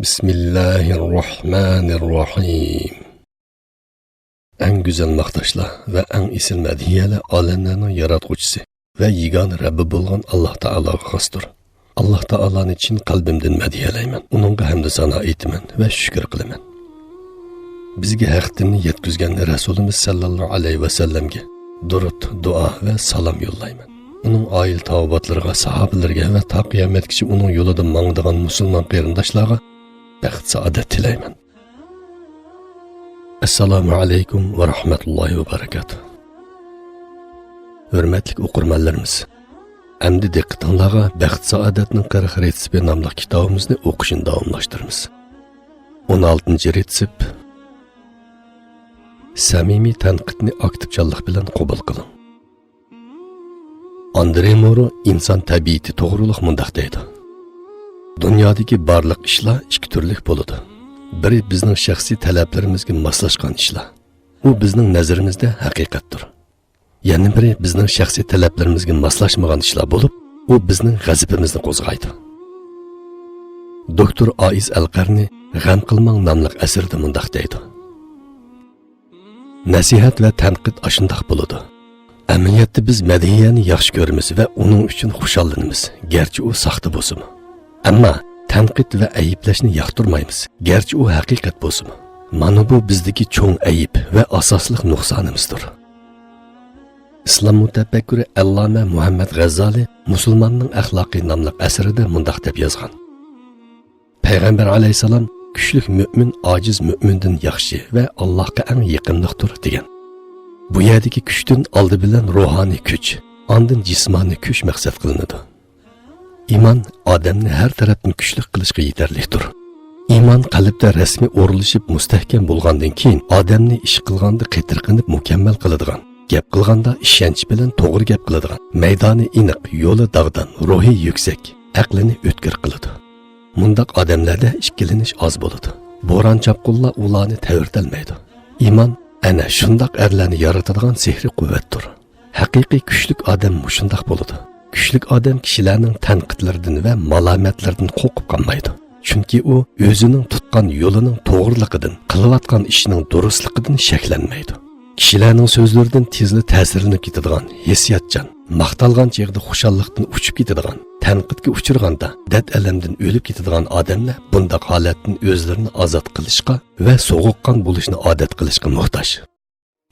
Bismillahirrahmanirrahim. En güzel maqtaşlar ve en isil mediyeler alemlerin yaratquchisi ve yegane Rabbi bo'lgan Alloh taologa xosdir. Alloh taolani için qalbimdan mediyelayman. Uningga hamd sano aytaman ve shukr qilaman. Bizga haqdini yetkazgan Rasulimiz sallallohu alayhi va sallamga durud, duo ve salam yollayman. Onun oil tavbatlarına, sahabelerge ve ta qiyomatgacha uning yo'lida mangdigan musulmon qarindoshlarga baxt saadet tilayman. Assalomu alaykum va rahmatullohi va barakatuh. Hurmatli o'qirmanlarimiz, endi diqqatingizga baxt saadetning 40 retsepi nomli kitobimizni o'qishni davomlashtiramiz. 16 retsep samimiy tanqidni aktivchanlik bilan qabul qiling. Andre Moro inson tabiati to'g'riliq mundaq deydi. Dunyodagi barliq ishlar ikki turlik bo'ladi. Biri bizning shaxsiy talablarimizga moslashgan ishlar. U bizning nazarimizda haqiqatdir. Yana biri bizning shaxsiy talablarimizga moslashmagan ishlar bo'lib, u bizning g'azabimizni qo'zg'aydi. Doktor Aiz Al-Qarni G'am qilmang nomli asarida mundaq deydi. Nasihat va tanqid ashundoq bo'ladi. Amaliyotda biz madhiyani yaxshi ko'ramiz va uning uchun xushallanamiz, garchi u saxta bo'lsin. Ammo tanqid va ayblashni yoqtirmaymiz, garchi u haqiqat bo'lsin. Mana bu bizdagi cho'ng ayib va asosli nuqsonimizdir. Islom mutafakkiri Alloma Muhammad G'azzali musulmonning axloqiy nomli asarida mundaq deb yozgan. Payg'ambar alayhisalom kuchli mo'min ojiz mo'mindan yaxshi va Allohga eng yaqinliqdir degan. Bu yerdagi kuchdan oldi bilan ruhoniy kuch, ondan jismoniy kuch maqsad qilinadi. İman odamni har tarafdan kuchli qilishga yetarlidir. İman qalbda rasmiy o'rlashib mustahkam bo'lgandan keyin odamni ish qilganda qitirqinib mukammal qiladigan, gap qilganda ishonch bilan to'g'ri gap qiladigan, maydoni aniq, yo'li dag'dan, ruhi yuksak, aqlini o'tkir qiladi. Mundaq odamlarda ikkilanish oz bo'ladi. Bo'ron chapqullar ularni ta'virtalmaydi. İman ana shundoq erlarni yaratadigan sehri quvvatdir. Haqiqiy kuchlik odam shundoq bo'ladi. Kuchlik odam kishilarning tanqidlaridan va malomatlaridan qo'rqib qolmaydi. Chunki u o'zining tutgan yo'lining to'g'riligidan, qilayotgan ishining durustligidan shaklanmaydi. Kishilarning so'zlaridan tezli ta'sirlanib ketadigan, hissiyotchan, maqtalgan cheg'da xushallikdan uchib ketadigan, tanqidga uchirganda dard alamdan o'lib ketadigan odamlar bunday holatdan o'zlarini ozod qilishga va so'g'uqqan bo'lishni odat qilishga muhtoj.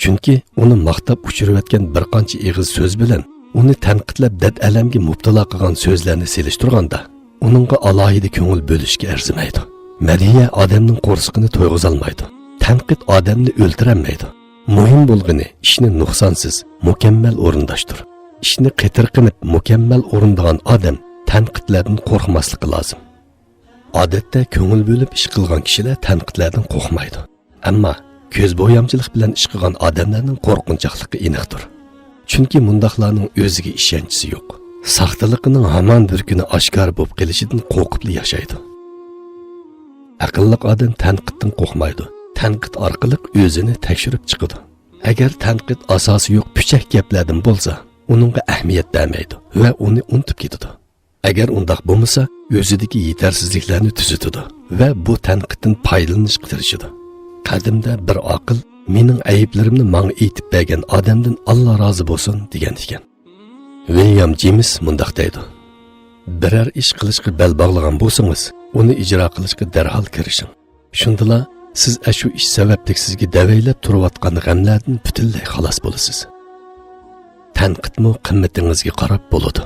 Chunki uni maqtab uchirayotgan bir qancha eg'iz so'z bilan uni tanqidlab dard alamga mubtalo qilgan so'zlarni selishtirganda uningga alohida ko'ngil bo'lishga arzimaydi. Madiya odamning qo'rsiqini to'yg'izolmaydi. Tanqid odamni o'ldirolmaydi. Muhim bo'lgani ishni nuqsonsiz, mukammal o'rindashdir. Ishni qitirqinib mukammal o'rindagan odam tanqidlardan qo'rqmasligi lozim. Odatda ko'ngil bo'lib ish qilgan kishilar tanqidlardan qo'rqmaydi. Ammo ko'z bo'yamchilik bilan ish qilgan odamlarning qo'rqinchoqligi aniqdir. Chunki mundaqlarning o'ziga ishonchisi yo'q. Saxtaligining hamon bir kuni oshkor bo'lib kelishidan qo'rqib yashaydi. Aqlli odam tanqiddan qo'rqmaydi. Tanqid orqali o'zini tekshirib chiqadi. Agar tanqid asosi yo'q puchak gaplardan bo'lsa, uningga ahamiyat bermaydi va uni unutib ketadi. Agar undaq bo'lmasa, o'zidagi yetarsizliklarni tuzatadi va bu tanqiddan foydalanishga tirishadi. Qadimda bir oqil mening ayblarimni menga aytib bergan odamdan Alloh rozi bo'lsin degan ekan. William James mundaq deydi. Biror ish qilishga bel bog'lagan bo'lsangiz, uni ijro qilishga darhol kirishing. Shundala siz shu ish sababli sizga davaylab turayotgan g'amlardan butunlay xalos bo'lasiz. Tanqidmi qimmatingizga qarab bo'ladi.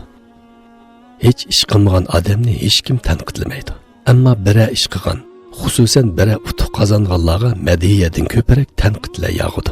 Hech ish qilmagan odamni hech kim tanqidlamaydi. Ammo biror ish qilgan, xususan biror utuq qozonganlarga madiyadan ko'proq tanqidlar yog'idi.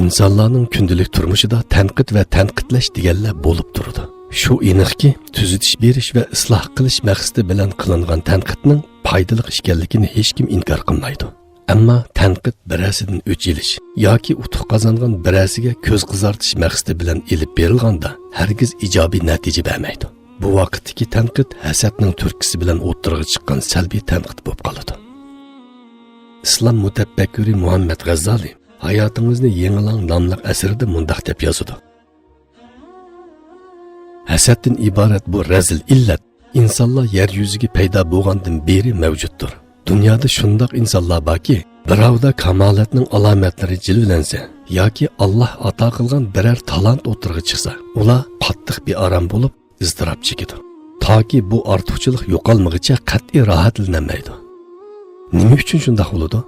İnsanlarning kundalik turmushida tanqid va tanqidlash deganlar bo'lib turadi. Shu aniqki, tuzatish berish va isloh qilish maqsadi bilan qilingan tanqidning foydali ekanligini hech kim inkor qilmaydi. Ammo tanqid birasidan o'chilish yoki utuq qozongan birasiga ko'z qizartish maqsadi bilan elib berilganda hargiz ijobiy natija bermaydi. Bu vaqtdagi tanqid hasadning turkisi bilan o'tirg'i chiqqan salbiy tanqid bo'lib qoladi. Islom mutafakkiri Muhammad G'azzali hayotingizni yangilang nomli asarida mundaq deb yozadi. Hasaddan iborat bu razil illat insonlar yer yuziga paydo bo'lgandan beri mavjuddir. Dunyoda shundoq insonlar borki, birovda kamolatning alomatlari jilvalansa yoki Alloh ato qilgan biror talant o'tirg'i chiqsa, ular qattiq beorom bo'lib, iztirob chekadi. Toki bu ortiqchilik yo'qolmaguncha qat'iy rohatlanmaydi. Nima uchun shunday bo'ladi?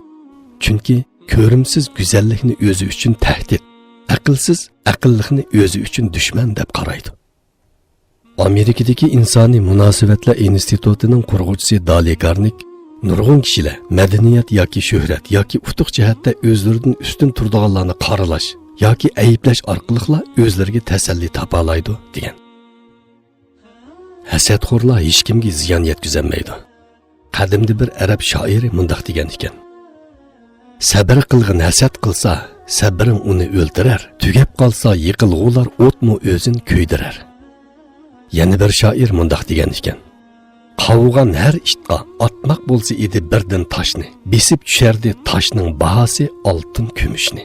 Chunki ko'rimsiz go'zallikni o'zi uchun tahdid, aqlsiz aqllikni o'zi uchun dushman deb qaraydi. Amerikadagi insoniy munosabatlar institutining qurg'uvchisi Dali Karnik nurg'un kishilar madaniyat yoki shuhrat yoki utuq jihatda o'zlaridan ustun turadiganlarni qoralash yoki ayiblash orqali o'zlariga tasalli topa oladi degan. Hasadxo'rlar hech kimga ziyon yetkazolmaydi. Qadimda bir arab shoiri mundoq degan ekan: sabr qilg'in hasad qilsa, sabring uni o'ldirar, tugab qolsa yiqilg'ular o'tmu o'zin kuydirar. Yana bir shoir mundoq degan ekan: qavg'an har ishqa atmaq bo'lsa edi birdan toshni, besib tushardi toshning bahosi oltin kumushni.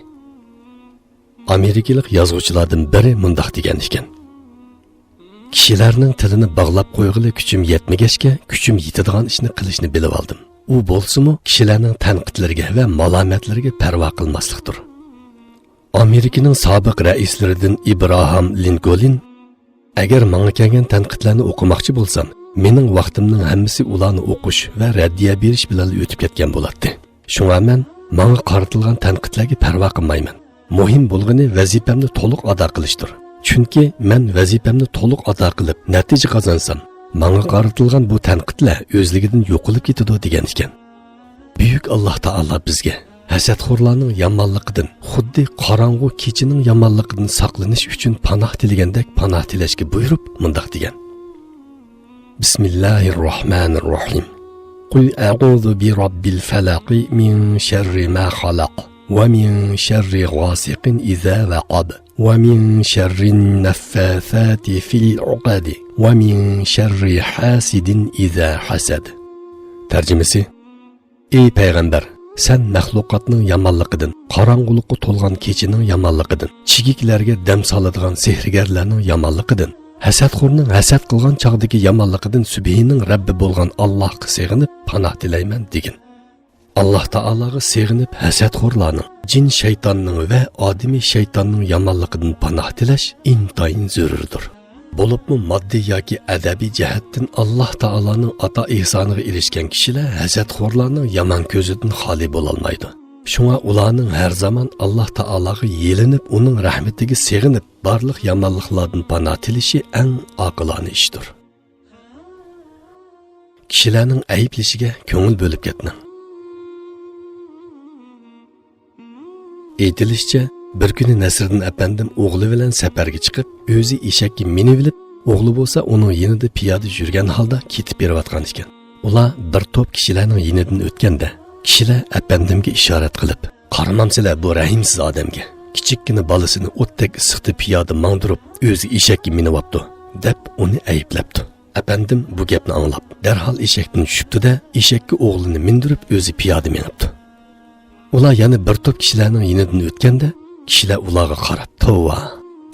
Amerikalik yozuvchilardan biri mundoq degan ekan: kishilarning tilini bog'lab qo'yg'ili kuchim yetmagachga, kuchim yetadigan ishni qilishni bilib oldim. U bo'lsa-mu kishilarning tanqidlariga va malomatlariga parvo qilmaslikdir. Amerikaning sobiq raislaridan Abraham Lincoln: agar menga kelgan tanqidlarni o'qimoqchi bo'lsam, mening vaqtimning hammasi ularni o'qish va raddiya berish bilan o'tib ketgan bo'ladi. Shunga men menga qaratilgan tanqidlarga parvo qilmayman. Muhim bo'lgani vazifamni to'liq ado qilishdir. Chunki men vazifamni to'liq ado qilib, natija qozonsam, menga qaratilgan bu tanqidlar o'zligidan yo'qolib ketadi degan ekan. Buyuk Alloh taolo bizga hasadxo'rlarning yomonligidan, xuddi qorong'u kechining yomonligidan saqlanish uchun panoh tilagandek panoh tilashga buyurib, mundoq degan: Bismillahirrohmanirrohim. Qul a'udhu bi robbil falaq min sharri ma xalaq va min sharri ghasiqin idza waqab va min sharri naffathati fil 'uqad va min sharri hasidin idza hasad. Tarjimasi: ey payg'ambar, sen maxluqotning yomonligidan, qorong'ulikqa to'lgan kechining yomonligidan, chigiklarga dam soladigan sehrgarlarning yomonligidan, hasadxo'rning hasad qilgan chog'dagi yomonligidan Subhining Rabbi bo'lgan Allohga sig'inib panoh tilayman degan. Alloh taologa sig'inib hasadxo'rlarning, jin shaytonning va odamiy shaytonning yomonligidan panoh tilash intayin zarurdir. Bo'libmi moddiy yoki adabiy jihatdan Alloh taoloning ato ihsoniga erishgan kishilar hasadxo'rlarning yomon ko'zidan xoli bo'la olmaydi. Shunga ularning har zaman Alloh taologa yelinib, uning rahmatiga sig'inib, barliq yomonliklardan panoh tilishi eng oqilona ishdir. Kishilarning ayblashiga ko'ngil bo'lib ketmang. Aytilishicha, bir kuni Nasriddin apandim o'g'li bilan safarga chiqib, o'zi eshakka minib olib, o'g'li bo'lsa uning yonida piyoda yurgan holda ketib berayotgan ekan. Ular bir to'p kishilarning yonidan o'tganda, kishilar apandimga ishorat qilib, "Qaramamsizlar bu rahimsiz odamga. Kichikkina bolasini o'tdek issiqda piyoda mangdirib, o'zi eshakka minib olibdi" deb uni ayblabdi. Apandim bu gapni anglab, darhol eshakdan tushibdi-da, eshakka o'g'lini mindirib, o'zi piyoda minibdi. Ular yana bir to'p kishilarning yonidan o'tganda, kishilar ularga qarab, "Tova,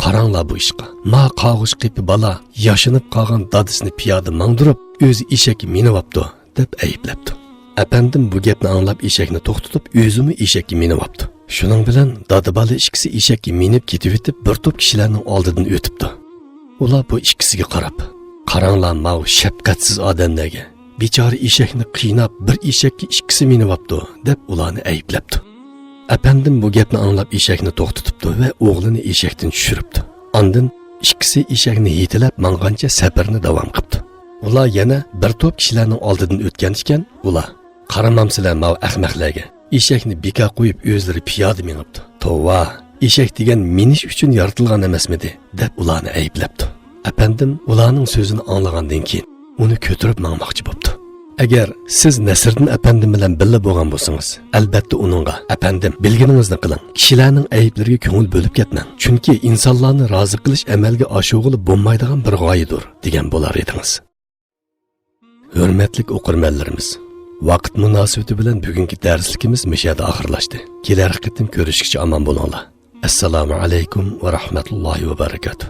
qaranglar bu ishqa. Ma qog'ish qipi bola yashinib qolgan dadisini piyoda mangdirib, o'zi eshakka minib olibdi" deb ayblabdi. Apandim bu gapni anglab eshakni to'xtatib, o'zimi eshakka minib olibdi. Shuning bilan dada bola ikkisi eshakka minib ketib o'tib, bir to'p kishilarning oldidan o'tibdi. Ular bu ikkisiga qarab, "Qaranglar, ma shafqatsiz odamlarga. Bechora eshakni qiynab, bir eshakka ikkisi minib olibdi" deb ularni ayblabdi. Apandim bu gapni anglab eshakni to'xtatibdi va o'g'lini eshakdan tushiribdi. Ondan ikkisi eshakni yetilab mangancha safarni davom qildi. Ular yana bir to'p kishilarning oldidan o'tgan ekan, ular "Qaramamsizlar mav ahmoqlarga. Eshakni beka qo'yib o'zlari piyoda minibdi. Tova, eshak degan minish uchun yaratilgan emasmidi" deb ularni ayblabdi. Apandim ularning so'zini anglagandan keyin uni ko'tarib mangmoqchi bo'ldi. Agar siz Nasriddin apandim bilan birga bo'lgan bo'lsangiz, albatta uningga "Apandim, bilganingizni qiling. Kishilarning ayblariga ko'ngil bo'lib ketmang. Chunki insonlarni rozi qilish amalga oshirg'ili bo'lmaydigan bir g'oyadir" degan bo'lar edingiz. Hurmatli o'qirmanlarimiz, vaqt munosabati bilan bugungi darsligimiz mishada oxirlashdi. Kelar qitim ko'rishguncha omon bo'linglar. Assalomu alaykum va rahmatullohi va barakatuh.